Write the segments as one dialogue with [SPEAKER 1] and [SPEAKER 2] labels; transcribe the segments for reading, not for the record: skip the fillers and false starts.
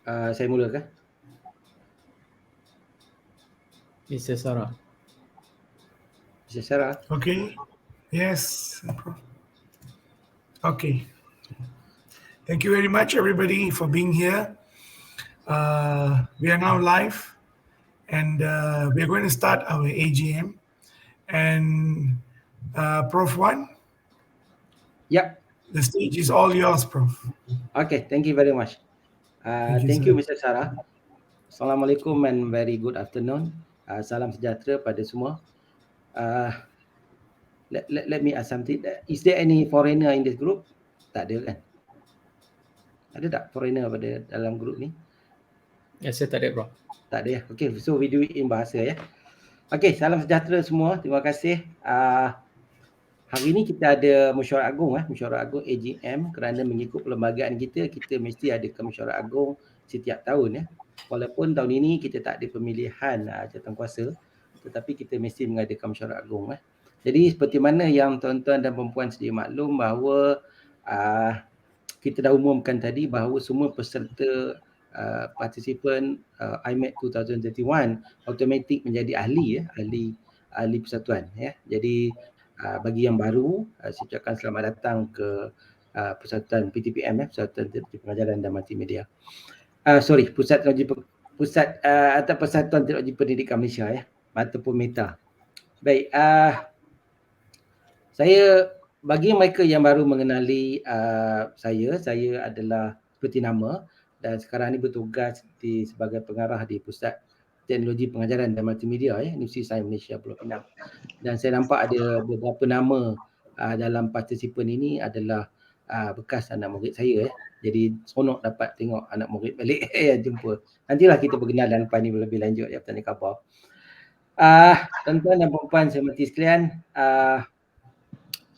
[SPEAKER 1] Saya mulakan.
[SPEAKER 2] Mr. Sarah.
[SPEAKER 1] Mr. Sarah.
[SPEAKER 3] Okay. Yes. Okay. Thank you very much, everybody, for being here. We are now live, and we are going to start our AGM. And Prof. Wan,
[SPEAKER 1] Yep.
[SPEAKER 3] the stage is all yours, Prof.
[SPEAKER 1] Okay, thank you very much. Thank you, Mr. Sarah. Assalamualaikum and very good afternoon. Salam sejahtera pada semua. Let me ask something. Is there any foreigner in this group? Tak ada kan? Ada tak foreigner pada dalam group ni?
[SPEAKER 2] Ya, saya tak ada, bro.
[SPEAKER 1] Tak ada ya? Okay, so we do it in bahasa ya. Okay, salam sejahtera semua. Terima kasih. Hari ini kita ada mesyuarat agung, mesyuarat agung AGM, kerana mengikut perlembagaan kita mesti ada mesyuarat agung setiap tahun ya. Walaupun tahun ini kita tak ada pemilihan jawatankuasa, tetapi kita mesti mengadakan mesyuarat agung. Jadi seperti mana yang tuan-tuan dan puan-puan sedia maklum bahawa kita dah umumkan tadi bahawa semua peserta partisipan IMEC 2021 automatik menjadi ahli persatuan ya. Jadi bagi yang baru, saya ucapkan selamat datang ke Persatuan PTPM Persatuan Teknologi Pengajaran dan Multimedia. Atau Persatuan Teknologi Pendidikan Malaysia ya, ataupun META. Baik, saya bagi mereka yang baru mengenali saya adalah seperti nama dan sekarang ni bertugas sebagai pengarah di Pusat Teknologi Pengajaran dan Multimedia Universiti Sains Malaysia Pulau Pinang. Dan saya nampak ada beberapa nama dalam partisipan ini adalah bekas anak murid saya Jadi seronok dapat tengok anak murid balik jumpa. Nantilah kita berkenalan lepas ni lebih lanjut ya, bertanya khabar. Tuan-tuan dan puan-puan saya hormati sekalian,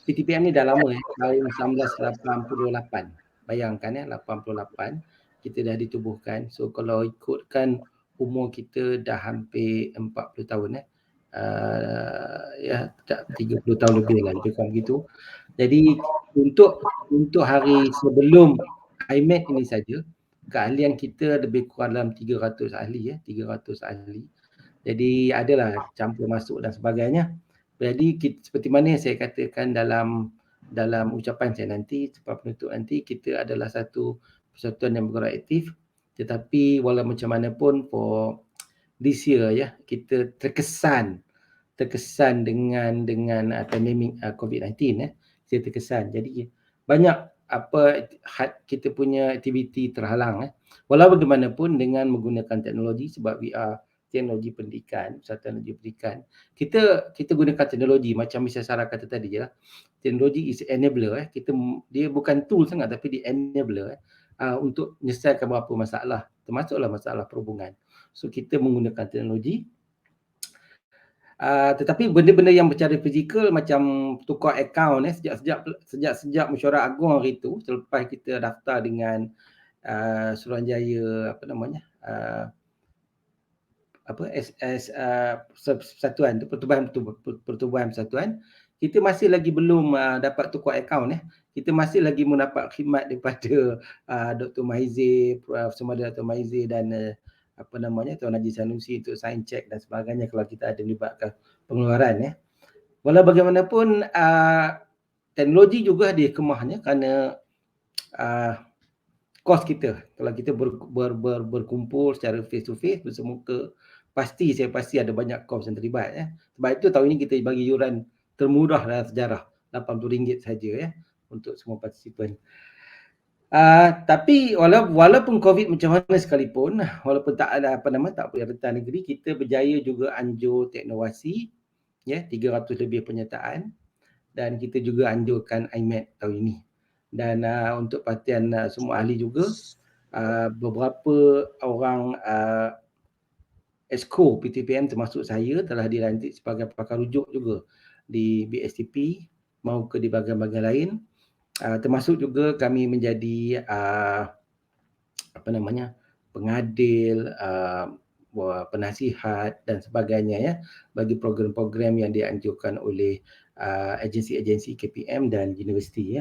[SPEAKER 1] PTPM ni dah lama tahun 1988. Bayangkan 88 kita dah ditubuhkan. So kalau ikutkan umur kita dah hampir 40 tahun ya, 30 tahun lebih lah lebih kurang begitu. Jadi untuk hari sebelum IMEC ini saja, keahlian kita lebih kurang dalam 300 ahli 300 ahli. Jadi adalah campur masuk dan sebagainya. Jadi seperti mana yang saya katakan dalam ucapan saya nanti, sebab penutup nanti, kita adalah satu persatuan yang bergerak aktif, tetapi walau macam mana pun for this year ya, kita terkesan dengan pandemik COVID-19 saya terkesan. Jadi banyak kita punya aktiviti terhalang Walau bagaimanapun dengan menggunakan teknologi, sebab we are teknologi pendidikan, Persatuan Teknologi Pendidikan. Kita gunakan teknologi macam Mr. Sarah kata tadi je lah. Teknologi is enabler dia bukan tool sangat tapi dia enabler untuk menyelesaikan beberapa masalah, termasuklah masalah perhubungan. So kita menggunakan teknologi. Tetapi benda-benda yang secara fizikal macam tukar akaun sejak mesyuarat agung hari itu, selepas kita daftar dengan Suruhanjaya persatuan pertubuhan persatuan, kita masih lagi belum dapat tukar akaun Kita masih lagi mendapat khidmat daripada Dr. Mahizir, Prof. Sumada Dr. Mahizir dan Tuan Haji Sanusi untuk sign check dan sebagainya kalau kita ada melibatkan pengeluaran Walau bagaimanapun teknologi juga ada kemahnya kerana kos kita. Kalau kita berkumpul secara face to face bersemuka, saya pasti ada banyak kos yang terlibat Sebab itu tahun ini kita bagi yuran termurah dalam sejarah, RM80 saja untuk semua partisipan. Tapi walaupun COVID macam mana sekalipun, walaupun tak ada tak boleh rentan negeri, kita berjaya juga anjur teknowasi 300 lebih penyertaan, dan kita juga anjurkan IMEC tahun ini. Dan untuk perhatian semua ahli juga, beberapa orang Exco PTPM termasuk saya telah dilantik sebagai pakar rujuk juga di BSTP maupun di bahagian-bahagian lain. Termasuk juga kami menjadi pengadil, penasihat dan sebagainya bagi program-program yang dianjurkan oleh agensi-agensi KPM dan universiti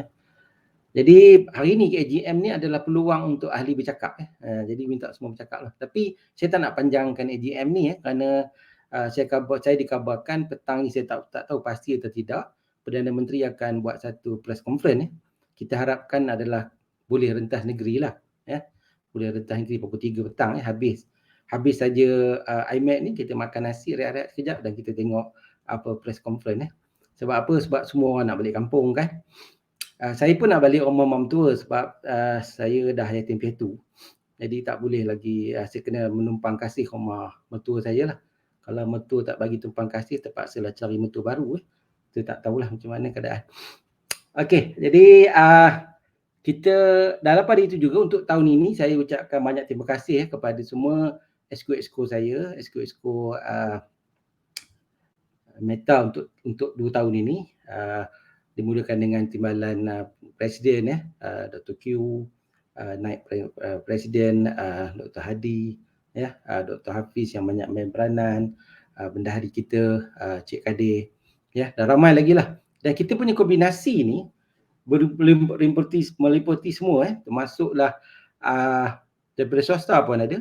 [SPEAKER 1] Jadi hari ni AGM ni adalah peluang untuk ahli bercakap. Jadi minta semua bercakap lah. Tapi saya tak nak panjangkan AGM ni kerana saya dikabarkan petang ni, saya tak tahu pasti atau tidak, Perdana Menteri akan buat satu press conference. Kita harapkan adalah boleh rentas negeri lah. Boleh rentas negeri pukul 3 petang habis saja IMAC ni, kita makan nasi rehat-rehat sekejap dan kita tengok apa press conference. Sebab apa? Sebab semua orang nak balik kampung kan. Saya pun nak balik rumah mak mentua sebab saya dah yatim piatu. Jadi tak boleh lagi, saya kena menumpang kasih rumah mentua saya lah. Kalau mentua tak bagi tumpang kasih, terpaksalah cari mentua baru. Kita tak tahulah macam mana keadaan. Okey, jadi kita dah lepas itu juga untuk tahun ini saya ucapkan banyak terima kasih kepada semua exco saya, exco Meta untuk 2 tahun ini. Dimulakan dengan timbalan Presiden Dr. Q, Naib Presiden Dr. Hadi, Dr. Hafiz yang banyak main peranan, bendahari kita Cik Kadir, dan ramai lagi lah. Dan kita punya kombinasi ni meliputi semua, termasuklah daripada swasta pun ada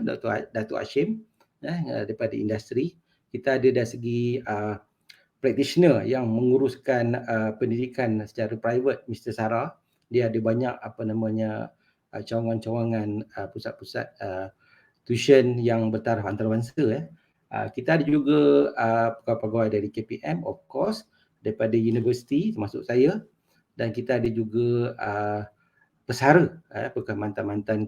[SPEAKER 1] Datuk Hashim, daripada industri. Kita ada dari segi practitioner yang menguruskan pendidikan secara private, Mr. Sarah. Dia ada banyak cawangan-cawangan pusat-pusat tuition yang bertaraf antarabangsa. Kita ada juga pegawai-pegawai dari KPM, of course, daripada universiti termasuk saya, dan kita ada juga pesara, bukan mantan-mantan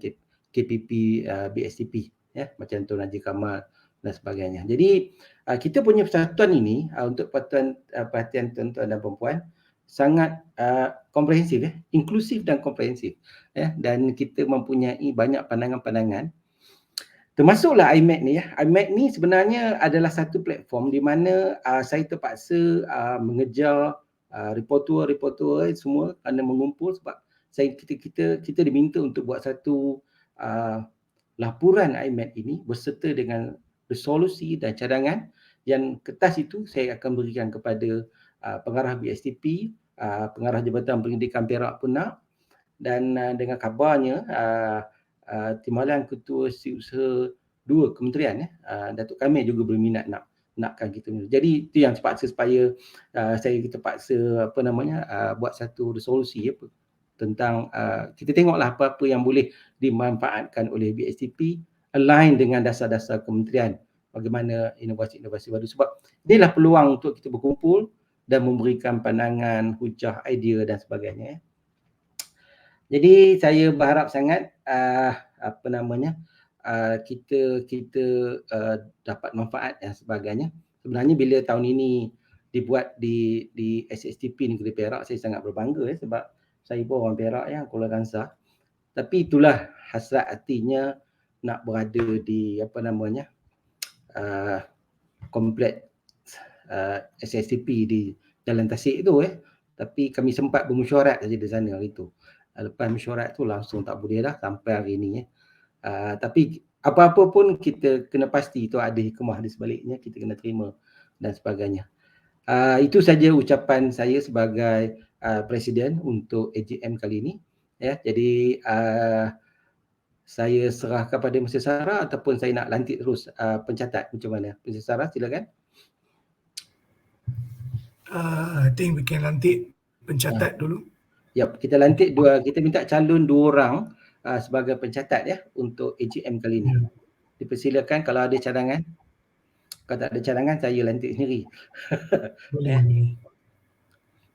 [SPEAKER 1] KPP, BSTP, macam Tuan Haji Kamal dan sebagainya. Jadi kita punya persatuan ini untuk perhatian tuan-tuan dan perempuan sangat komprehensif, inklusif dan komprehensif, dan kita mempunyai banyak pandangan-pandangan. Termasuklah IMAC ni. IMAC ni sebenarnya adalah satu platform di mana saya terpaksa mengejar reporter semua kerana mengumpul sebab kita diminta untuk buat satu laporan IMAC ini berserta dengan resolusi dan cadangan yang kertas itu saya akan berikan kepada pengarah BSTP, pengarah Jabatan Pendidikan Perak pun nak, dan dengan kabarnya timbalan ketua setiausaha 2 kementerian Datuk Kamil juga berminat nakkan kita. Jadi itu yang terpaksa supaya saya terpaksa buat satu resolusi tentang kita tengoklah apa-apa yang boleh dimanfaatkan oleh BSTP align dengan dasar-dasar kementerian, bagaimana inovasi-inovasi baru. Sebab inilah peluang untuk kita berkumpul dan memberikan pandangan, hujah, idea dan sebagainya. Jadi saya berharap sangat kita dapat manfaat dan sebagainya. Sebenarnya bila tahun ini dibuat di SSTP Negeri Perak, saya sangat berbangga sebab saya pun orang Perak Kuala Kangsar. Tapi itulah hasrat hatinya nak berada di kompleks SSTP di Jalan Tasik itu. Tapi kami sempat bermesyuarat saja di sana hari itu. Lepas mesyuarat tu langsung tak boleh dah sampai hari ini. Tapi apa-apa pun kita kena pasti itu ada hikmah di sebaliknya, kita kena terima dan sebagainya. Itu saja ucapan saya sebagai Presiden untuk AGM kali ini. Jadi saya serah kepada Mr. Sarah ataupun saya nak lantik terus pencatat macam mana? Mr. Sarah, silakan.
[SPEAKER 3] I think we can lantik pencatat dulu.
[SPEAKER 1] Yap, kita lantik kita minta calon 2 orang sebagai pencatat untuk AGM kali ini. Dipersilakan kalau ada cadangan. Kalau tak ada cadangan, saya lantik sendiri.
[SPEAKER 3] Boleh.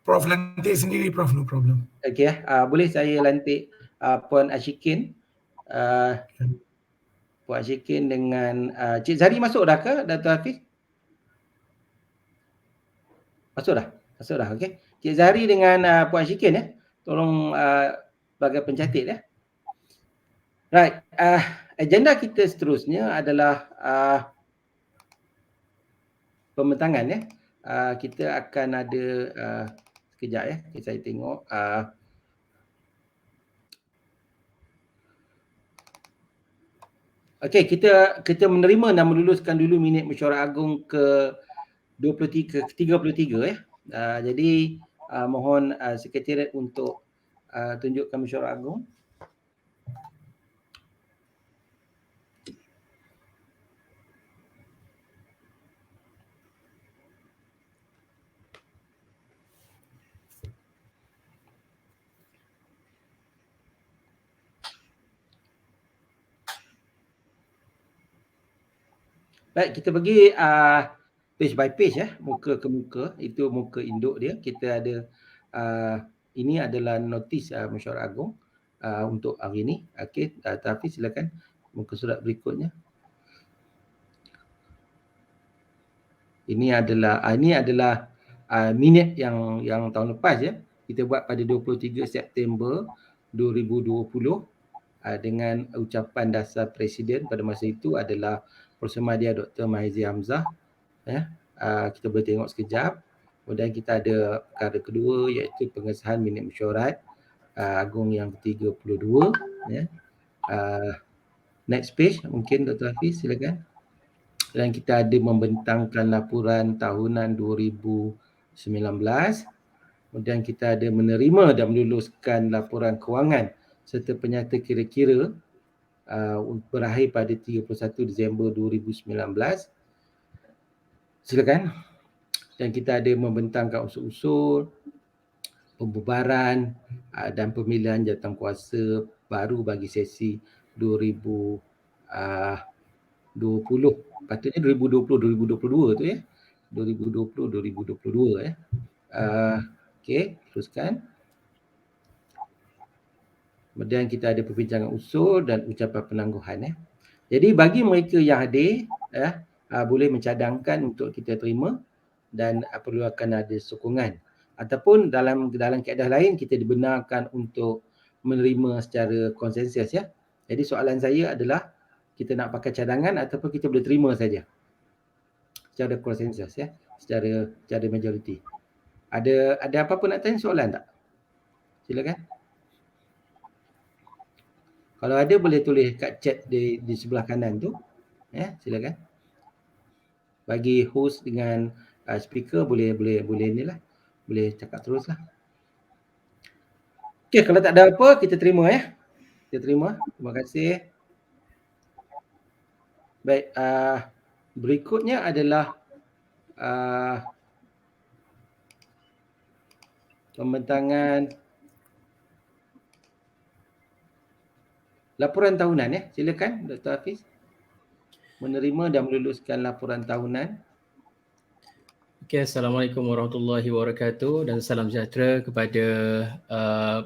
[SPEAKER 3] Prof lantik sendiri, Prof, no problem.
[SPEAKER 1] Okey, boleh saya lantik Puan Ashikin. Puan Ashikin dengan Cik Zari masuk dah ke, Dato' Hafiz? Masuk dah, okey. Cik Zari dengan Puan Ashikin tolong sebagai pencatat Right, agenda kita seterusnya adalah pembentangan kita akan ada sekejap saya tengok. Okey, kita menerima dan meluluskan dulu minit mesyuarat agung ke 33. Jadi mohon sekretariat untuk tunjukkan mesyuarat agung. Baik, kita pergi page by page muka ke muka. Itu muka induk dia. Kita ada ini adalah notis mesyuarat agung untuk hari ini. Okey, Hafiz silakan muka surat berikutnya. Ini adalah minit yang tahun lepas kita buat pada 23 September 2020 dengan ucapan dasar Presiden pada masa itu adalah Prosemadya Dr. Mahathir Hamzah. Kita boleh tengok sekejap. Kemudian kita ada perkara kedua iaitu pengesahan minit mesyuarat agung yang ke-32. Next page mungkin Dr. Hafiz silakan. Dan kita ada membentangkan laporan tahunan 2019. Kemudian kita ada menerima dan meluluskan laporan kewangan serta penyata kira-kira berakhir pada 31 Disember 2019. Silakan. Dan kita ada membentangkan usul-usul pembubaran dan pemilihan jawatankuasa baru bagi sesi 2020. Patutnya 2020-2022 tu 2020-2022 Okey, teruskan. Kemudian kita ada perbincangan usul dan ucapan penangguhan. Jadi bagi mereka yang hadir boleh mencadangkan untuk kita terima dan perlu akan ada sokongan. Ataupun dalam keadaan lain kita dibenarkan untuk menerima secara konsensus Jadi soalan saya adalah kita nak pakai cadangan ataupun kita boleh terima saja secara konsensus secara majoriti. Ada apa-apa nak tanya soalan tak? Silakan. Kalau ada boleh tulis kat chat di sebelah kanan tu. Silakan. Bagi host dengan speaker boleh inilah. Boleh cakap teruslah. Okey, kalau tak ada apa kita terima Kita terima. Terima kasih. Baik, berikutnya adalah pembentangan laporan tahunan Silakan Dr. Hafiz. Menerima dan meluluskan laporan tahunan.
[SPEAKER 2] Okay, Assalamualaikum warahmatullahi wabarakatuh dan salam sejahtera kepada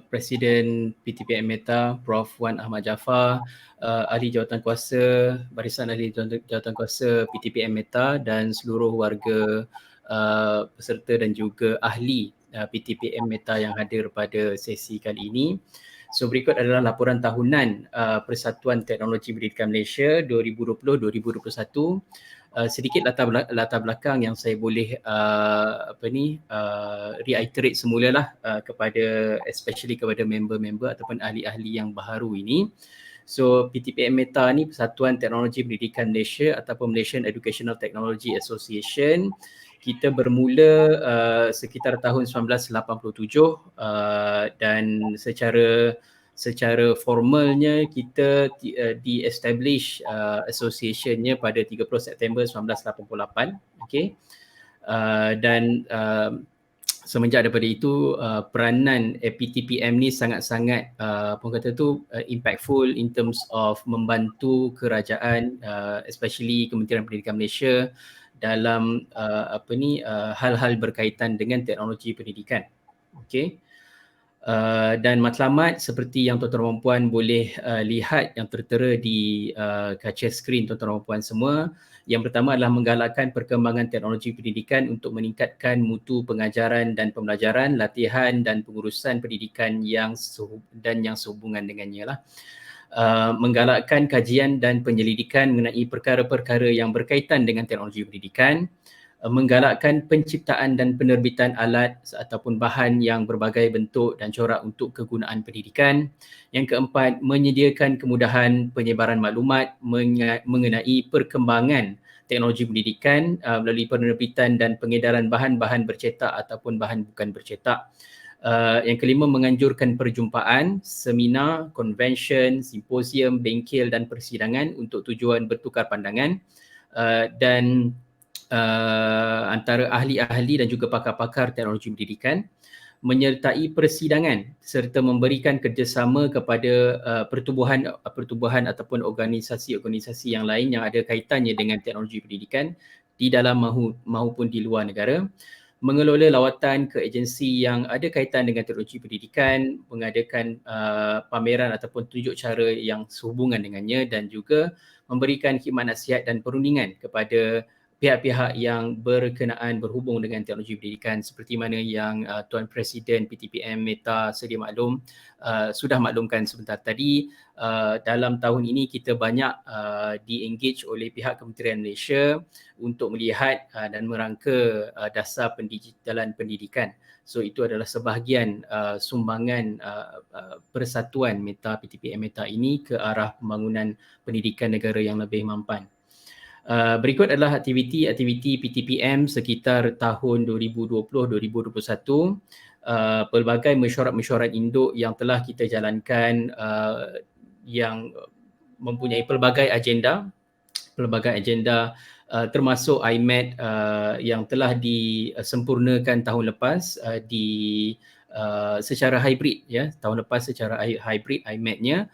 [SPEAKER 2] Presiden PTPM Meta, Prof. Wan Ahmad Jaafar, Ahli Jawatankuasa, Barisan Ahli Jawatankuasa PTPM Meta dan seluruh warga peserta dan juga ahli PTPM Meta yang hadir pada sesi kali ini. So berikut adalah laporan tahunan Persatuan Teknologi Pendidikan Malaysia 2020-2021. Sedikit latar belakang yang saya boleh reiterate semulalah kepada especially kepada member-member ataupun ahli-ahli yang baharu ini. So PTPM Meta ni Persatuan Teknologi Pendidikan Malaysia ataupun Malaysian Educational Technology Association. Kita bermula sekitar tahun 1987 dan secara formalnya kita di-establish associationnya pada 30 September 1988. Okay. Dan semenjak daripada itu peranan PTPM ni sangat-sangat impactful in terms of membantu kerajaan especially Kementerian Pendidikan Malaysia dalam hal-hal berkaitan dengan teknologi pendidikan. Okay. Dan matlamat seperti yang tuan-tuan dan puan boleh lihat yang tertera di kaca skrin tuan-tuan dan puan semua. Yang pertama adalah menggalakkan perkembangan teknologi pendidikan untuk meningkatkan mutu pengajaran dan pembelajaran, latihan dan pengurusan pendidikan yang sehubungan dengannya lah. Menggalakkan kajian dan penyelidikan mengenai perkara-perkara yang berkaitan dengan teknologi pendidikan, menggalakkan penciptaan dan penerbitan alat ataupun bahan yang berbagai bentuk dan corak untuk kegunaan pendidikan. Yang keempat, menyediakan kemudahan penyebaran maklumat mengenai perkembangan teknologi pendidikan melalui penerbitan dan pengedaran bahan-bahan bercetak ataupun bahan bukan bercetak. Yang kelima, menganjurkan perjumpaan, seminar, convention, simposium, bengkel dan persidangan untuk tujuan bertukar pandangan dan antara ahli-ahli dan juga pakar-pakar teknologi pendidikan, menyertai persidangan serta memberikan kerjasama kepada pertubuhan ataupun organisasi-organisasi yang lain yang ada kaitannya dengan teknologi pendidikan di dalam maupun di luar negara, mengelola lawatan ke agensi yang ada kaitan dengan teknologi pendidikan, mengadakan pameran ataupun tunjuk cara yang sehubungan dengannya, dan juga memberikan khidmat nasihat dan perundingan kepada pihak-pihak yang berkenaan berhubung dengan teknologi pendidikan, seperti mana yang Tuan Presiden PTPM Meta sedia maklum, sudah maklumkan sebentar tadi. Dalam tahun ini kita banyak di-engage oleh pihak Kementerian Malaysia untuk melihat dan merangka dasar pendigitalan pendidikan. So itu adalah sebahagian sumbangan persatuan Meta, PTPM Meta ini ke arah pembangunan pendidikan negara yang lebih mampan. Berikut adalah aktiviti PTPM sekitar tahun 2020-2021. Pelbagai mesyuarat-mesyuarat induk yang telah kita jalankan yang mempunyai pelbagai agenda termasuk IMET yang telah disempurnakan tahun lepas secara hybrid, ya, tahun lepas secara hybrid IMET-nya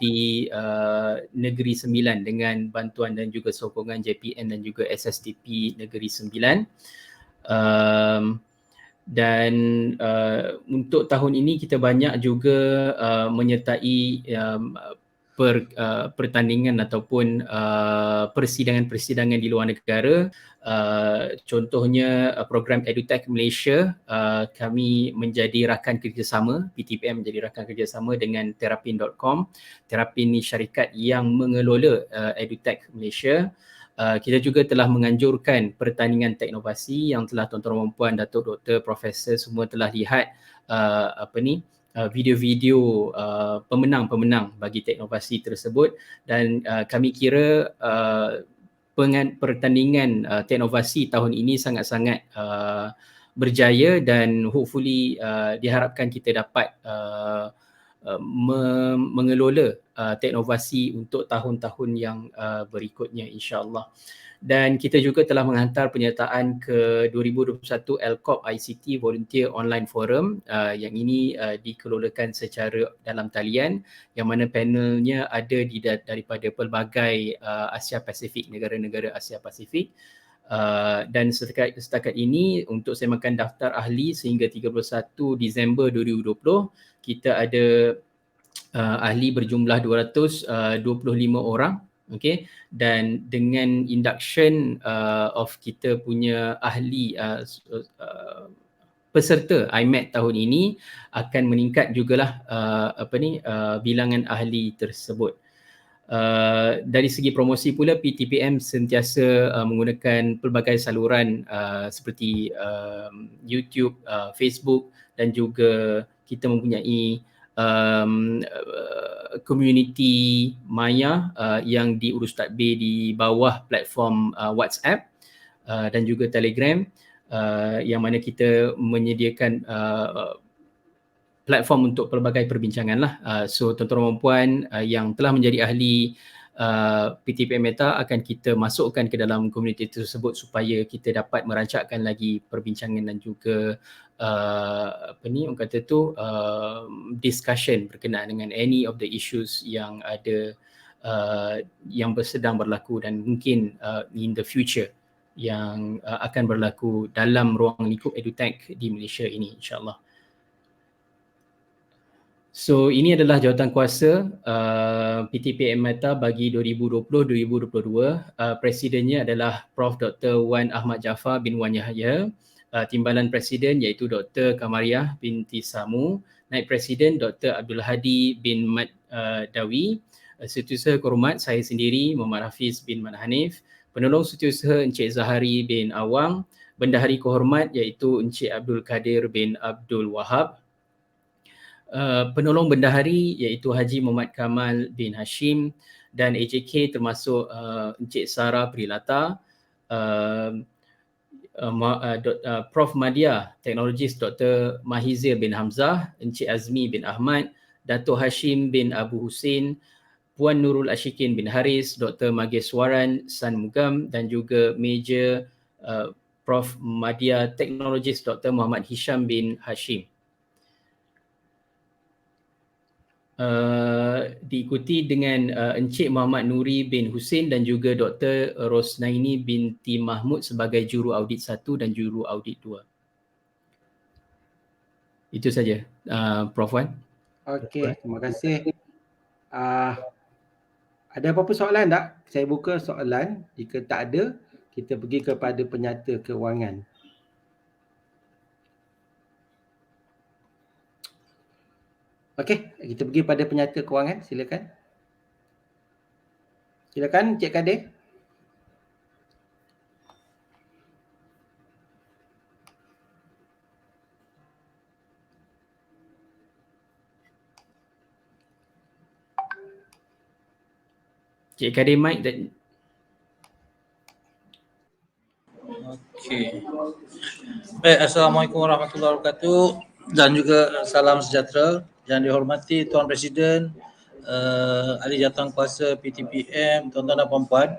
[SPEAKER 2] di Negeri Sembilan dengan bantuan dan juga sokongan JPN dan juga SSTP Negeri Sembilan. Dan untuk tahun ini kita banyak juga menyertai pertandingan ataupun persidangan-persidangan di luar negara. Contohnya program EduTech Malaysia, kami menjadi rakan kerjasama, PTPM menjadi rakan kerjasama dengan Terapin.com. Terapin ni syarikat yang mengelola EduTech Malaysia. Kita juga telah menganjurkan pertandingan teknovasi yang telah tuan-tuan dan puan, Datuk, Doktor, Profesor semua telah lihat video-video pemenang-pemenang bagi teknovasi tersebut, dan kami kira pertandingan teknovasi tahun ini sangat-sangat berjaya, dan hopefully diharapkan kita dapat mengelola teknovasi untuk tahun-tahun yang berikutnya, insya-Allah. Dan kita juga telah menghantar penyertaan ke 2021 LCOP ICT Volunteer Online Forum. Yang ini dikelolakan secara dalam talian, yang mana panelnya ada daripada pelbagai Asia Pasifik, negara-negara Asia Pasifik. Dan setakat ini untuk semakan daftar ahli sehingga 31 Disember 2020, kita ada ahli berjumlah 225 orang. Okay, dan dengan induction of kita punya ahli peserta IMET tahun ini akan meningkat jugalah bilangan ahli tersebut. Dari segi promosi pula, PTPM sentiasa menggunakan pelbagai saluran seperti YouTube, Facebook, dan juga kita mempunyai community Maya yang diurus Tadbir di bawah platform WhatsApp dan juga Telegram, yang mana kita menyediakan platform untuk pelbagai perbincangan lah. So tuan-tuan dan puan yang telah menjadi ahli PTPM Meta akan kita masukkan ke dalam komuniti tersebut supaya kita dapat merancangkan lagi perbincangan dan juga discussion berkenaan dengan any of the issues yang ada yang sedang berlaku dan mungkin in the future yang akan berlaku dalam ruang lingkup EduTech di Malaysia ini, insya-Allah. So ini adalah jawatankuasa PTPM Meta bagi 2020-2022. Presidennya adalah Prof. Dr. Wan Ahmad Jaafar bin Wan Yahya. Timbalan Presiden iaitu Dr. Kamariah binti Samu. Naib Presiden Dr. Abdul Hadi bin Mat Dawi. Setiausaha Kehormat saya sendiri Muhammad Hafiz bin Mat Hanif. Penolong Setiausaha Encik Zahari bin Awang. Bendahari Kehormat iaitu Encik Abdul Kadir bin Abdul Wahab. Penolong Bendahari iaitu Haji Muhammad Kamal bin Hashim, dan AJK termasuk Encik Sarah Prilata. Prof Madya, Teknologis Dr. Mahizir bin Hamzah, Encik Azmi bin Ahmad, Dato' Hashim bin Abu Hussein, Puan Nurul Ashikin bin Haris, Dr. Mageswaran San Mugam dan juga Major Prof Madya Teknologis Dr. Muhammad Hisham bin Hashim. Diikuti dengan Encik Muhammad Nuri bin Hussein dan juga Dr. Rosnaini binti Mahmud sebagai juru audit 1 dan juru audit 2. Itu saja, Prof Wan.
[SPEAKER 1] Okey, terima kasih. Ada apa-apa soalan tak? Saya buka soalan. Jika tak ada, kita pergi kepada penyata kewangan. Okey, kita pergi pada penyata kewangan. Silakan. Silakan Cik Kadir.
[SPEAKER 2] Cik Kadir mic dan
[SPEAKER 4] Okey. Baik, Assalamualaikum warahmatullahi wabarakatuh dan juga salam sejahtera yang dihormati Tuan Presiden, Ahli Jawatankuasa PTPM, tuan-tuan dan puan-puan.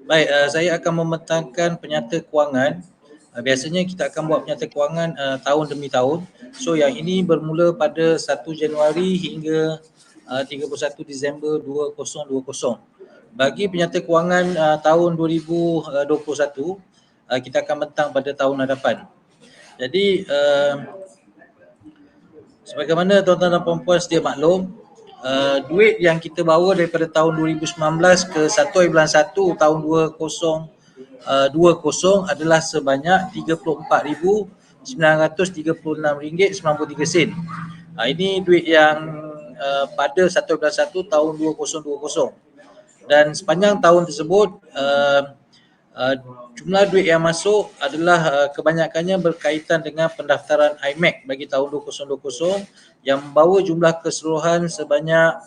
[SPEAKER 4] Baik, saya akan membentangkan penyata kewangan. Biasanya kita akan buat penyata kewangan tahun demi tahun. So yang ini bermula pada 1 Januari hingga 31 Disember 2020. Bagi penyata kewangan tahun 2021, kita akan bentang pada tahun hadapan. Jadi sebagaimana tuan-tuan dan puan-puan sedia maklum, duit yang kita bawa daripada tahun 2019 ke 1 bulan 1 tahun 2020 adalah sebanyak RM34,936.93. Ini duit yang pada 1 bulan 1 tahun 2020. Dan sepanjang tahun tersebut jumlah duit yang masuk adalah kebanyakannya berkaitan dengan pendaftaran IMEC bagi tahun 2020 yang membawa jumlah keseluruhan sebanyak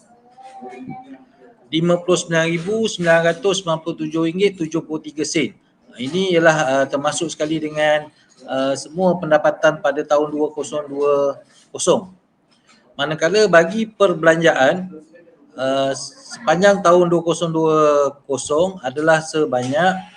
[SPEAKER 4] RM59,997.73. Ini ialah termasuk sekali dengan semua pendapatan pada tahun 2020. Manakala bagi perbelanjaan sepanjang tahun 2020 adalah sebanyak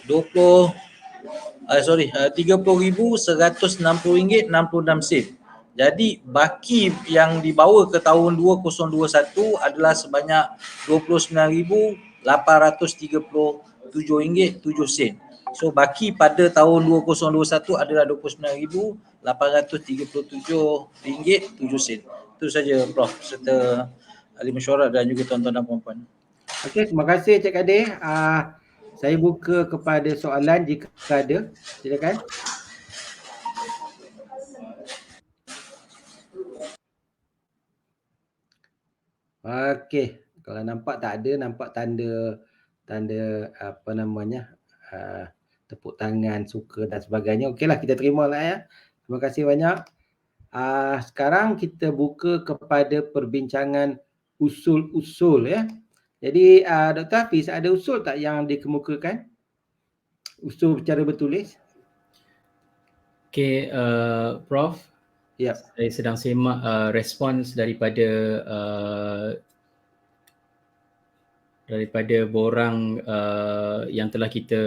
[SPEAKER 4] RM30,160.66. Jadi baki yang dibawa ke tahun 2021 adalah sebanyak RM29,837.07. So baki pada tahun 2021 adalah RM29,837.07. Itu saja Prof serta ahli mesyuarat dan juga tuan-tuan dan puan-puan.
[SPEAKER 1] Okey, terima kasih Cik Kadir. Saya buka kepada soalan jika ada. Silakan. Okey, kalau nampak tak ada, nampak tanda apa namanya, tepuk tangan, suka dan sebagainya. Okeylah, kita terimalah ya. Terima kasih banyak. Sekarang kita buka kepada perbincangan usul-usul ya. Jadi Dr. Hafiz, ada usul tak yang dikemukakan? Usul secara bertulis?
[SPEAKER 2] Okey, Prof.
[SPEAKER 1] Ya.
[SPEAKER 2] Saya sedang semak respons daripada borang yang telah kita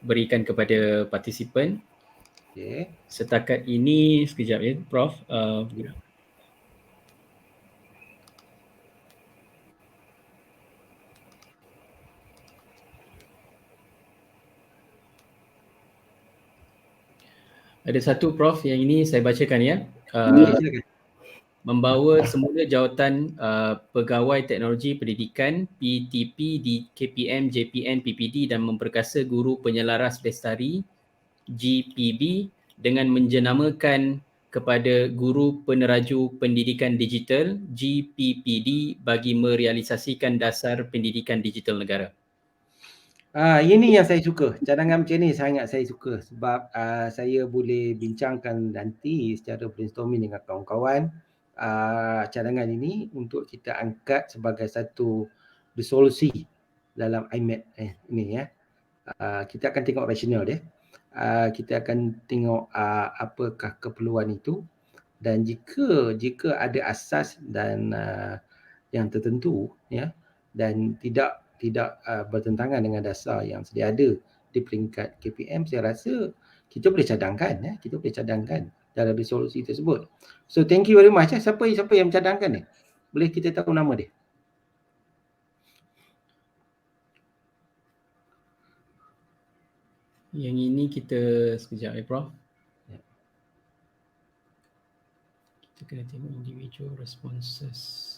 [SPEAKER 2] berikan kepada partisipan.
[SPEAKER 1] Okey.
[SPEAKER 2] Setakat ini, sekejap ya Prof. Ada satu Prof yang ini saya bacakan ya. Membawa semula jawatan Pegawai Teknologi Pendidikan PTP di KPM, JPN, PPD dan memperkasa Guru Penyelaras Lestari GPB dengan menjenamakan kepada Guru Peneraju Pendidikan Digital GPPD bagi merealisasikan dasar pendidikan digital negara.
[SPEAKER 1] Ini yang saya suka. Cadangan macam ni sangat saya suka sebab saya boleh bincangkan nanti secara brainstorming dengan kawan-kawan cadangan ini untuk kita angkat sebagai satu resolusi dalam IMEC ini ya. kita akan tengok rasional dia. Kita akan tengok apakah keperluan itu, dan jika ada asas dan yang tertentu ya, dan tidak bertentangan dengan dasar yang sedia ada di peringkat KPM, saya rasa kita boleh cadangkan ya, kita boleh cadangkan dalam resolusi tersebut. So thank you very much. Siapa yang cadangkan ni? Boleh kita tahu nama dia?
[SPEAKER 2] Yang ini kita sekejap Prof. Kita kena tengok individual responses.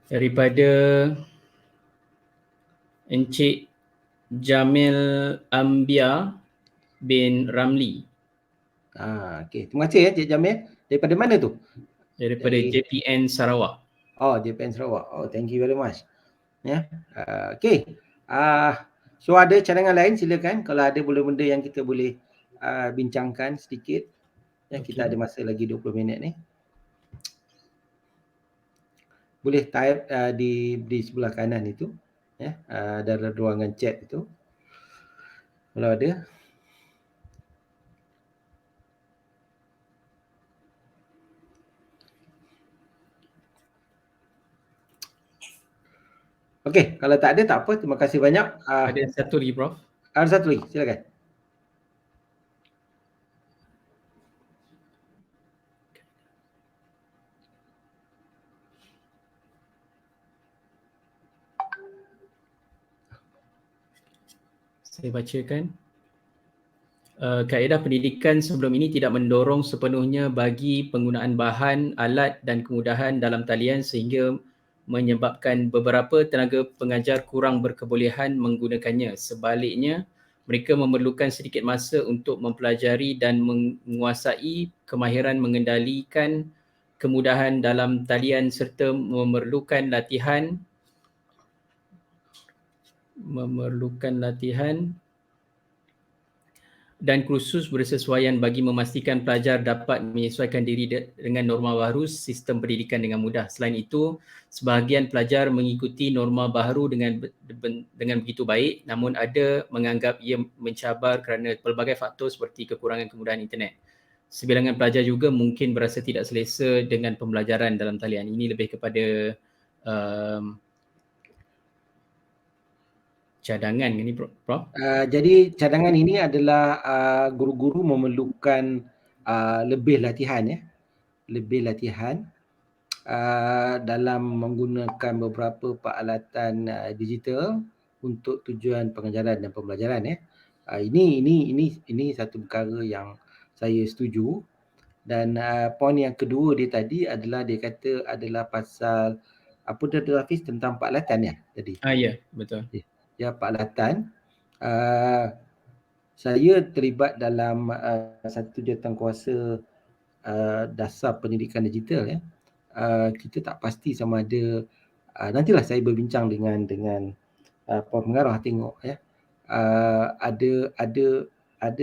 [SPEAKER 2] Daripada Encik Jamil Ambia bin Ramli.
[SPEAKER 1] Okey, terima kasih ya Cik Jamil. Daripada mana tu?
[SPEAKER 2] Daripada JPN Sarawak.
[SPEAKER 1] Oh, JPN Sarawak. Oh, thank you very much. Ya. Okey. So ada cadangan lain, silakan. Kalau ada benda yang kita boleh bincangkan sedikit. Ya, kita ada masa lagi 20 minit ni. Boleh type di sebelah kanan itu ya, dalam ruangan chat itu kalau ada. Okey, kalau tak ada tak apa, terima kasih banyak.
[SPEAKER 2] Ada satu lagi Prof.
[SPEAKER 1] Ada satu lagi, silakan.
[SPEAKER 2] Saya bacakan. Kaedah pendidikan sebelum ini tidak mendorong sepenuhnya bagi penggunaan bahan, alat dan kemudahan dalam talian sehingga menyebabkan beberapa tenaga pengajar kurang berkebolehan menggunakannya. Sebaliknya, mereka memerlukan sedikit masa untuk mempelajari dan menguasai kemahiran mengendalikan kemudahan dalam talian serta memerlukan latihan dan kursus bersesuaian bagi memastikan pelajar dapat menyesuaikan diri dengan norma baru sistem pendidikan dengan mudah. Selain itu, sebahagian pelajar mengikuti norma baru dengan begitu baik, namun ada menganggap ia mencabar kerana pelbagai faktor seperti kekurangan kemudahan internet. Sebilangan pelajar juga mungkin berasa tidak selesa dengan pembelajaran dalam talian. Ini lebih kepada cadangan ini Prof?
[SPEAKER 1] Jadi cadangan ini adalah guru-guru memerlukan lebih latihan ya. Lebih latihan dalam menggunakan beberapa peralatan digital untuk tujuan pengajaran dan pembelajaran ya. Ini satu perkara yang saya setuju. Dan poin yang kedua dia tadi adalah dia kata adalah pasal apa Dr. Hafiz tentang peralatan ya tadi.
[SPEAKER 2] Ya, betul.
[SPEAKER 1] Ya, peralatan. Saya terlibat dalam satu jawatankuasa dasar pendidikan digital ya. Kita tak pasti sama ada nantilah saya berbincang dengan pengarah tengok ya. Ada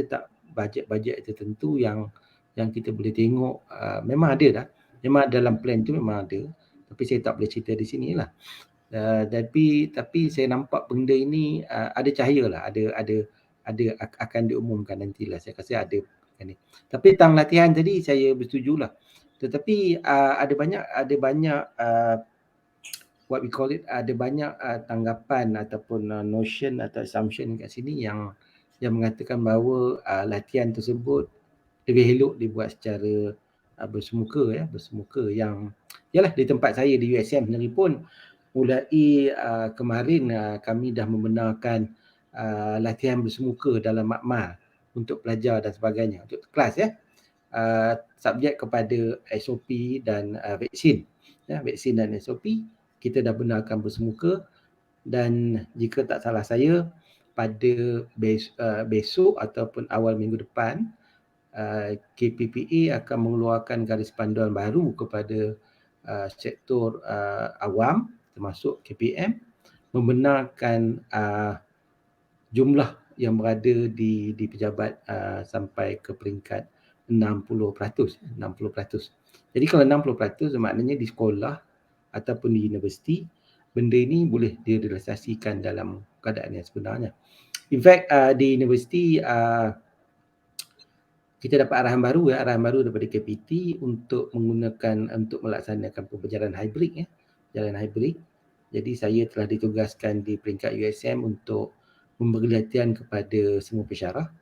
[SPEAKER 1] tak bajet-bajet tertentu yang kita boleh tengok. Memang ada dah. Memang dalam plan tu memang ada. Tapi saya tak boleh cerita di sinilah. Tapi saya nampak benda ini ada cahaya lah, ada akan diumumkan nantilah. Saya rasa ada ni. Tapi tentang latihan tadi saya bersetujulah. Tetapi ada banyak what we call it, ada banyak tanggapan ataupun notion atau assumption kat sini yang mengatakan bahawa latihan tersebut lebih elok dibuat secara bersemuka yang yalah di tempat saya di USM sendiri pun mulai kemarin kami dah membenarkan latihan bersemuka dalam makmal untuk pelajar dan sebagainya, untuk kelas ya. Subjek kepada SOP dan vaksin. Ya, vaksin dan SOP kita dah benarkan bersemuka, dan jika tak salah saya pada besok ataupun awal minggu depan KPPA akan mengeluarkan garis panduan baru kepada sektor awam termasuk KPM membenarkan jumlah yang berada di pejabat sampai ke peringkat 60%. Jadi kalau 60% maknanya di sekolah ataupun di universiti, benda ini boleh direalisasikan dalam keadaan yang sebenarnya. In fact, di universiti kita dapat arahan baru daripada KPT untuk melaksanakan pembelajaran hybrid jalan hybrid. Jadi saya telah ditugaskan di peringkat USM untuk memberi latihan kepada semua pensyarah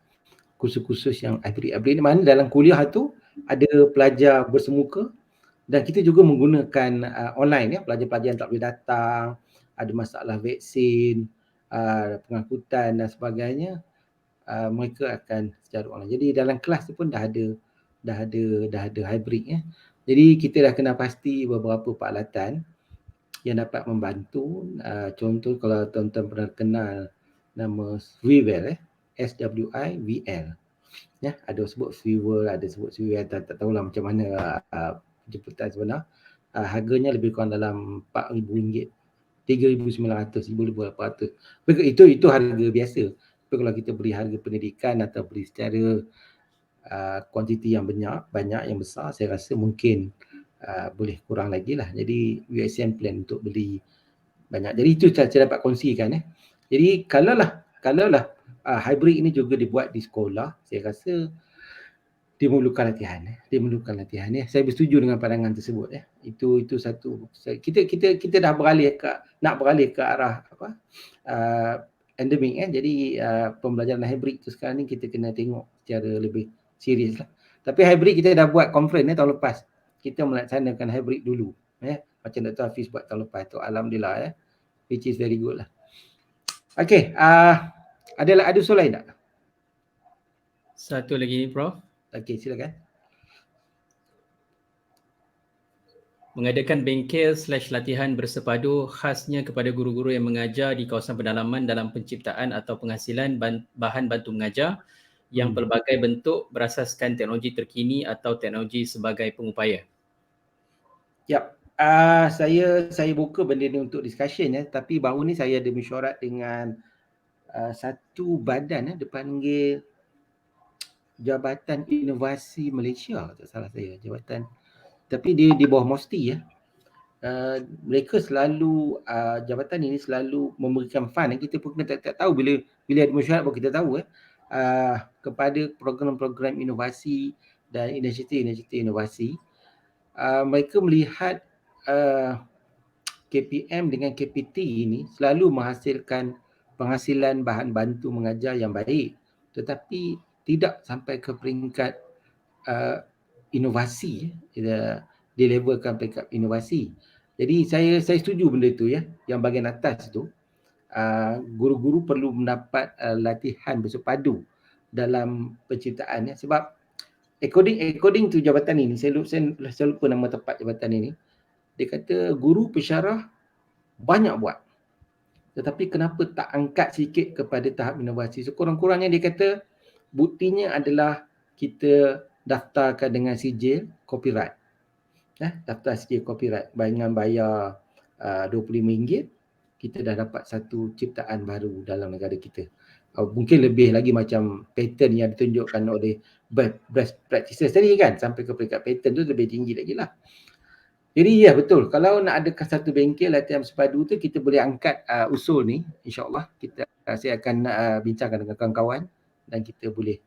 [SPEAKER 1] khusus-khusus yang hybrid ni, mana dalam kuliah tu ada pelajar bersemuka dan kita juga menggunakan online pelajar-pelajar yang tak boleh datang, ada masalah vaksin, pengangkutan dan sebagainya, mereka akan secara online. Jadi dalam kelas tu pun dah ada hybrid Jadi kita dah kena pasti beberapa peralatan yang dapat membantu. Contoh kalau tuan-tuan pernah kenal nama Swivel SWIVL. Ada sebut Swivel, ada sebut Swivel, tak tahulah macam mana jemputan sebenar. Harganya lebih kurang dalam RM4,000, 3,900, 1,800. Itu harga biasa. Tapi kalau kita beli harga pendidikan atau beli secara kuantiti yang banyak yang besar, saya rasa mungkin boleh kurang lagi lah. Jadi USM plan untuk beli banyak. Jadi itu saya dapat kongsikan. Jadi kalaulah hybrid ini juga dibuat di sekolah, saya rasa dia memerlukan latihan. Saya bersetuju dengan pandangan tersebut. Itu satu. Kita dah nak beralih ke arah endemik. Jadi pembelajaran hybrid tu sekarang ni kita kena tengok secara lebih serius lah. Tapi hybrid kita dah buat conference tahun lepas. Kita melaksanakan hybrid dulu. Macam Dr. Hafiz buat tahun lepas tu. Alhamdulillah. Which is very good lah. Okay. Ada soalan lain tak?
[SPEAKER 2] Satu lagi ni Prof.
[SPEAKER 1] Okay, silakan.
[SPEAKER 2] Mengadakan bengkel/latihan bersepadu khasnya kepada guru-guru yang mengajar di kawasan pendalaman dalam penciptaan atau penghasilan bahan bantu mengajar yang pelbagai bentuk berasaskan teknologi terkini atau teknologi sebagai pengupaya.
[SPEAKER 1] Yap. Saya buka benda ni untuk discussion tapi baru ni saya ada mesyuarat dengan satu badan dipanggil Jabatan Inovasi Malaysia, tak salah saya, jabatan, tapi dia di bawah MOSTI mereka selalu jabatan ini selalu memberikan fund. Kita pun tak tahu bila ada mesyuarat baru kita tahu kepada program-program inovasi dan inisiatif inovasi. Mereka melihat KPM dengan KPT ini selalu menghasilkan penghasilan bahan bantu mengajar yang baik, tetapi tidak sampai ke peringkat inovasi, dilabelkan peringkat inovasi. Jadi saya setuju benda tu yang bahagian atas tu, guru-guru perlu mendapat latihan bersepadu dalam penciptaan sebab according to jabatan ini, saya lupa nama tepat jabatan ini, dia kata guru pensyarah banyak buat, tetapi kenapa tak angkat sikit kepada tahap inovasi. So kurang-kurangnya dia kata buktinya adalah kita daftarkan dengan sijil copyright. Daftar sijil copyright dengan bayar RM25, kita dah dapat satu ciptaan baru dalam negara kita. Mungkin lebih lagi macam patent yang ditunjukkan oleh best practices tadi kan, sampai ke peringkat patent tu lebih tinggi lagi lah. Jadi betul, kalau nak adakan satu bengkel latihan bersepadu tu, kita boleh angkat usul ni, insyaAllah saya akan bincangkan dengan kawan-kawan dan kita boleh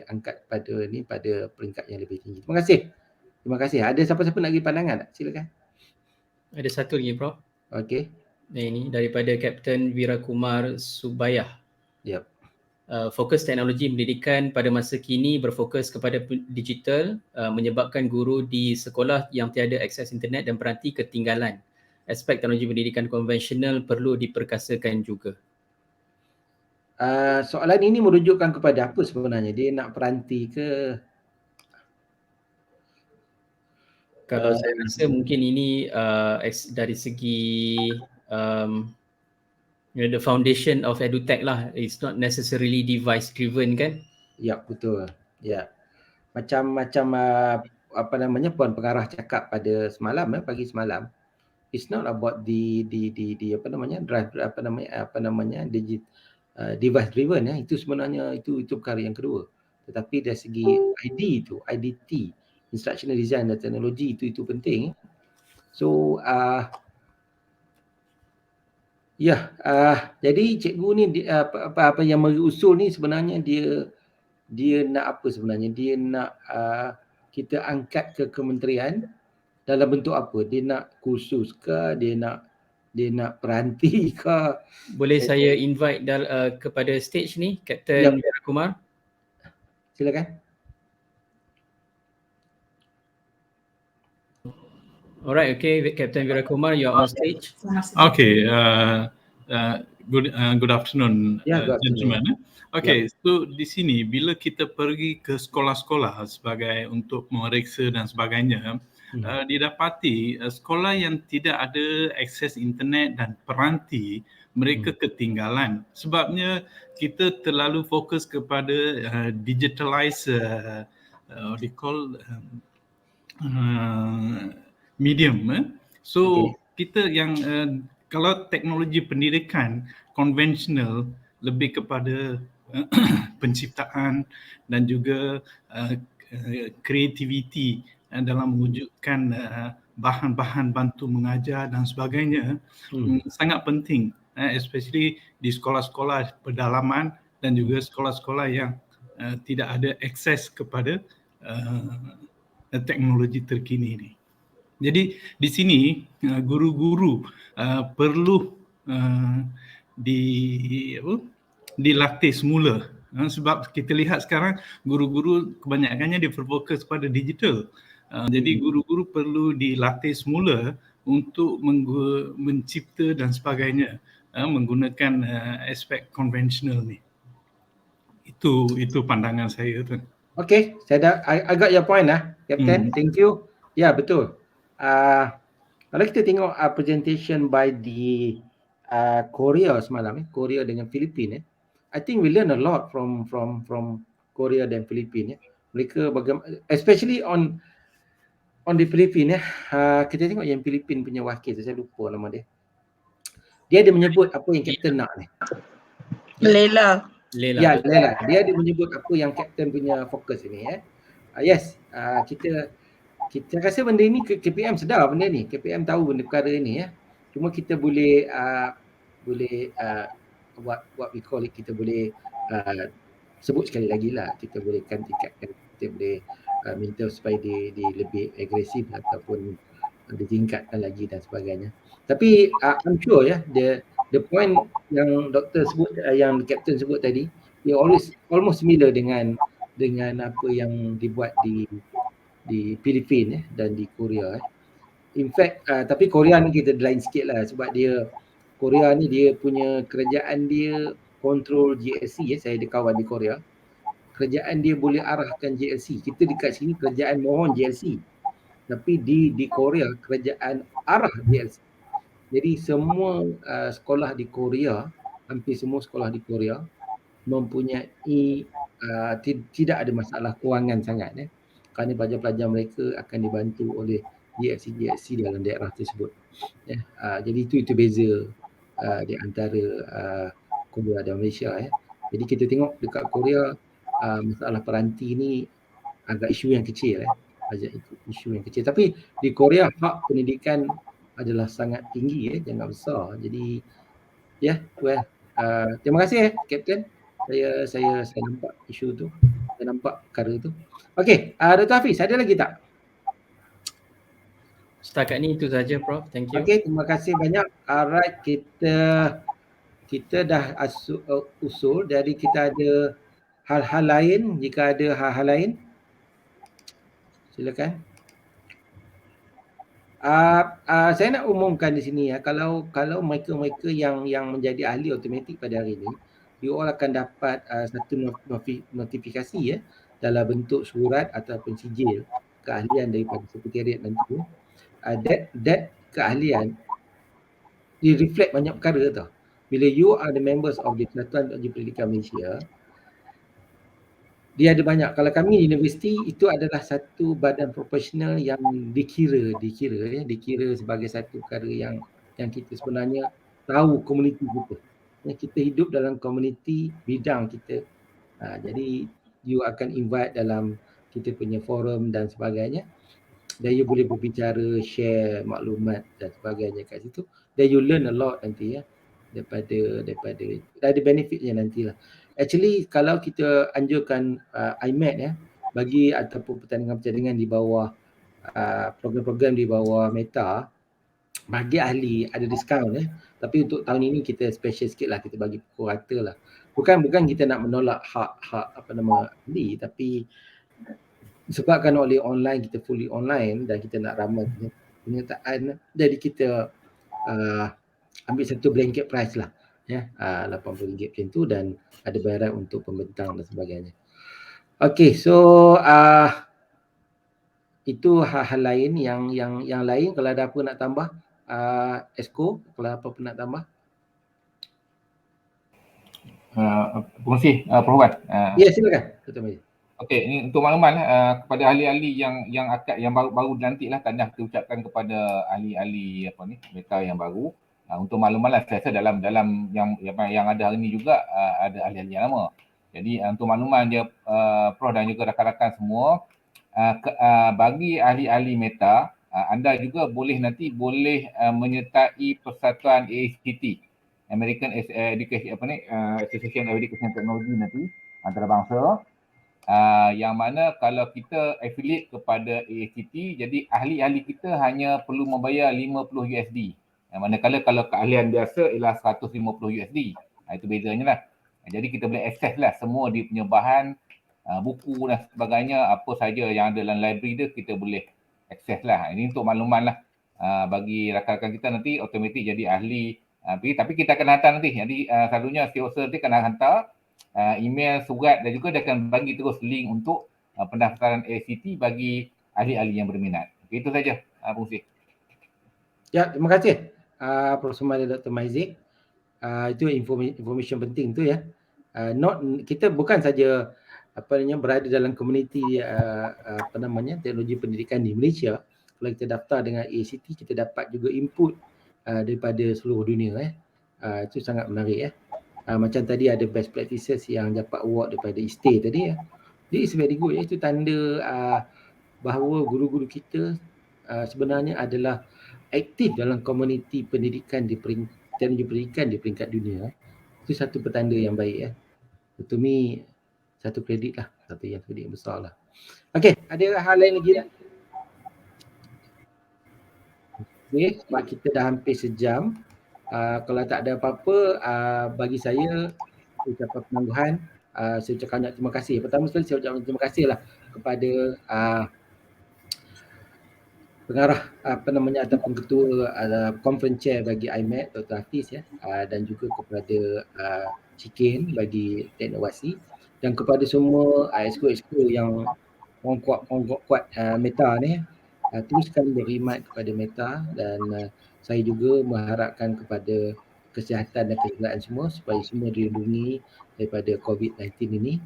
[SPEAKER 1] angkat pada peringkat yang lebih tinggi. Terima kasih. Ada siapa-siapa nak bagi pandangan tak? Silakan.
[SPEAKER 2] Ada satu lagi Prof.
[SPEAKER 1] Okey.
[SPEAKER 2] Ini daripada Kapten Virakumar Subayah.
[SPEAKER 1] Yep.
[SPEAKER 2] Fokus teknologi pendidikan pada masa kini berfokus kepada digital, menyebabkan guru di sekolah yang tiada akses internet dan peranti ketinggalan. Aspek teknologi pendidikan konvensional perlu diperkasakan juga.
[SPEAKER 1] Soalan ini merujukkan kepada apa sebenarnya? Dia nak peranti ke?
[SPEAKER 2] Kalau saya rasa mungkin ini dari segi the foundation of edutech lah. It's not necessarily device driven kan?
[SPEAKER 1] Ya, betul. Ya. Macam Puan Pengarah cakap pada semalam, pagi semalam. It's not about the drive, device driven itu sebenarnya itu perkara yang kedua. Tetapi dari segi IDT, instructional design dan teknologi itu penting. So jadi cikgu ni apa yang mengusul ni sebenarnya dia nak apa sebenarnya? Dia nak kita angkat ke kementerian dalam bentuk apa? Dia nak kursus ke? Dia nak peranti ke?
[SPEAKER 2] Boleh saya invite kepada stage ni Kapten Vera Kumar?
[SPEAKER 1] Silakan.
[SPEAKER 2] Alright, okay, Kapten Vera Kumar, you're on stage.
[SPEAKER 5] Okay, good afternoon, gentlemen. Okay, so di sini bila kita pergi ke sekolah-sekolah sebagai untuk memeriksa dan sebagainya, didapati sekolah yang tidak ada akses internet dan peranti, mereka ketinggalan. Sebabnya kita terlalu fokus kepada digitalize what they call medium. So kita yang kalau teknologi pendidikan konvensional lebih kepada penciptaan dan juga kreativiti dalam mewujudkan bahan-bahan bantu mengajar dan sebagainya, sangat penting, especially di sekolah-sekolah pedalaman dan juga sekolah-sekolah yang tidak ada akses kepada teknologi terkini ini. Jadi di sini guru-guru perlu dilatih semula, sebab kita lihat sekarang guru-guru kebanyakannya berfokus pada digital. Jadi guru-guru perlu dilatih semula untuk mencipta dan sebagainya menggunakan aspek konvensional ni. Itu pandangan saya tu.
[SPEAKER 1] Okay, I got your point Captain. Thank you. Ya, betul. Kalau kita tengok presentation by the Korea semalam, Korea dengan Filipina, I think we learn a lot from Korea dan Filipina. Mereka bagaimana, especially on the Filipina, kita tengok yang Filipin punya wakil, saya lupa nama dia. Dia ada menyebut apa yang Captain nak ni.
[SPEAKER 6] Lela.
[SPEAKER 1] Ya, Lela. Dia ada menyebut apa yang Captain punya fokus ini. Yes, kita rasa benda ni KPM sedar benda ni. KPM tahu benda perkara ni Cuma kita boleh what we call it, kita boleh sebut sekali lagi lah. Kita boleh tingkatkan, kita boleh minta supaya dia lebih agresif ataupun ditingkatkan lagi dan sebagainya. Tapi I'm sure the point yang doktor sebut, yang Captain sebut tadi, dia almost similar dengan apa yang dibuat di Filipina dan di Korea. In fact, tapi Korea ni kita lain sikit lah, sebab Korea ni dia punya kerajaan dia kontrol GLC. Saya ada kawan di Korea. Kerajaan dia boleh arahkan GLC. Kita dekat sini kerajaan mohon GLC. Tapi di Korea kerajaan arah GLC. Jadi semua sekolah di Korea, hampir semua sekolah di Korea mempunyai tidak ada masalah kewangan sangat kerana pelajar-pelajar mereka akan dibantu oleh GLC dalam daerah tersebut. Jadi itu beza di antara Korea dan Malaysia. Jadi kita tengok dekat Korea masalah peranti ni agak isu yang kecil isu yang kecil. Tapi di Korea hak pendidikan adalah sangat tinggi, jangan besar. Jadi terima kasih Captain. Saya nampak isu tu. Saya nampak perkara tu. Okey, Dr. Hafiz, ada lagi tak?
[SPEAKER 2] Setakat ni itu saja Prof. Thank you.
[SPEAKER 1] Okey, terima kasih banyak. Alright, kita dah usul, jadi kita ada hal-hal lain. Jika ada hal-hal lain, silakan. Saya nak umumkan di sini kalau mereka yang menjadi ahli automatik pada hari ini, you all akan dapat satu notifikasi dalam bentuk surat ataupun sijil keahlian daripada sekretariat nanti. That keahlian dia reflect banyak perkara tau. Bila you are the members of the Persatuan Teknologi Pendidikan Malaysia, dia ada banyak. Kalau kami di universiti, itu adalah satu badan profesional yang dikira sebagai satu perkara yang kita sebenarnya tahu komuniti kita. kita hidup dalam komuniti bidang kita. Jadi you akan invite dalam kita punya forum dan sebagainya. Dan you boleh berbicara, share maklumat dan sebagainya kat situ. Then you learn a lot nanti ya. Daripada ada benefitnya nantilah. Actually kalau kita anjurkan IMET ya, bagi ataupun pertandingan-pertandingan di bawah program-program di bawah Meta, bagi ahli ada diskaun ya. Tapi untuk tahun ini kita special sikit lah, kita bagi pukul rata lah. Bukan kita nak menolak hak ahli, tapi disebabkan oleh online, kita fully online dan kita nak ramai penyertaan, jadi kita ambil satu blanket price lah ya, RM80 macam tu, dan ada bayaran untuk pembentang dan sebagainya. Okey, so itu hal-hal lain yang lain. Kalau ada apa nak tambah, Esko, kalau apa nak tambah?
[SPEAKER 7] Terima kasih Prof Wan.
[SPEAKER 1] Ya, silakan.
[SPEAKER 7] Okey, ini untuk makluman kepada ahli-ahli yang baru dilantik lah, tahniah kita ucapkan kepada ahli-ahli Meta yang baru. Untuk makluman lah, saya rasa dalam yang ada hari ini juga ada ahli-ahli yang lama. Jadi untuk makluman dia Prof dan juga rakan-rakan semua, bagi ahli-ahli Meta, anda juga boleh menyertai persatuan ASTT, American Education Association of Education Technology nanti antarabangsa. Yang mana kalau kita affiliate kepada ASTT, jadi ahli-ahli kita hanya perlu membayar $50. Manakala kalau keahlian biasa ialah $150. Itu bezanya lah. Jadi kita boleh access lah semua dia punya bahan, buku dan sebagainya, apa saja yang ada dalam library dia kita boleh access lah. Ini untuk makluman lah bagi rakan-rakan kita nanti automatik jadi ahli. Tapi kita akan hantar nanti. Jadi selalunya COSA nanti akan hantar email, surat, dan juga dia akan bagi terus link untuk pendaftaran ACT bagi ahli-ahli yang berminat. Okay, itu saja fungsi.
[SPEAKER 1] Ya, terima kasih Prof. Sumali Dr. Maizik. Itu information penting tu ya. Kita bukan saja berada dalam komuniti teknologi pendidikan di Malaysia. Kalau kita daftar dengan ACT, kita dapat juga input daripada seluruh dunia itu sangat menarik ya. Macam tadi ada best practices yang dapat award daripada ISTE tadi ya. Jadi it's very good ya. Itu tanda bahawa guru-guru kita sebenarnya adalah aktif dalam komuniti pendidikan teknologi pendidikan di peringkat dunia. Itu satu petanda yang baik ya. To me, satu kredit lah. Satu yang besar lah. Okey, ada hal lain lagi tak? Okey, sebab kita dah hampir sejam. Kalau tak ada apa-apa, bagi saya ucapan penangguhan, saya ucapkan banyak terima kasih. Pertama sekali saya ucapkan terima kasih lah kepada pengarah ataupun ketua conference chair bagi IMET, Dr. Hafiz ya, dan juga kepada Cikin bagi teknowasi, dan kepada semua exco yang orang kuat Meta ni, teruskan berkhidmat kepada Meta, dan saya juga mengharapkan kepada kesihatan dan keselamatan semua supaya semua dilindungi daripada COVID-19 ini,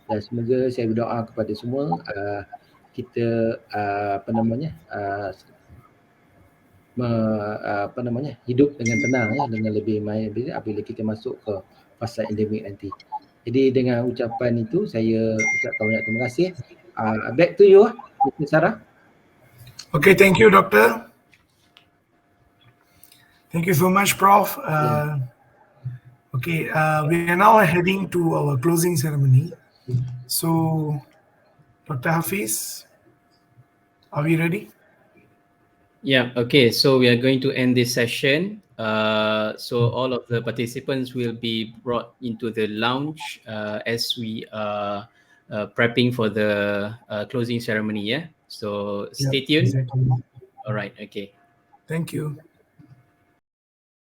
[SPEAKER 1] dan semoga saya berdoa kepada semua kita hidup dengan tenang ya, dengan lebih baik apabila kita masuk ke fasa endemik nanti. Jadi dengan ucapan itu saya ucapkan banyak terima kasih. Back to you, Mr. Sarah.
[SPEAKER 3] Okay, thank you, Doctor. Thank you so much, Prof. Okay, we are now heading to our closing ceremony. So, Dr. Hafiz, are we ready?
[SPEAKER 2] Yeah, okay. So we are going to end this session. So all of the participants will be brought into the lounge as we are prepping for the closing ceremony. Yeah. So stay tuned.
[SPEAKER 3] Exactly.
[SPEAKER 2] All right. Okay.
[SPEAKER 3] Thank you.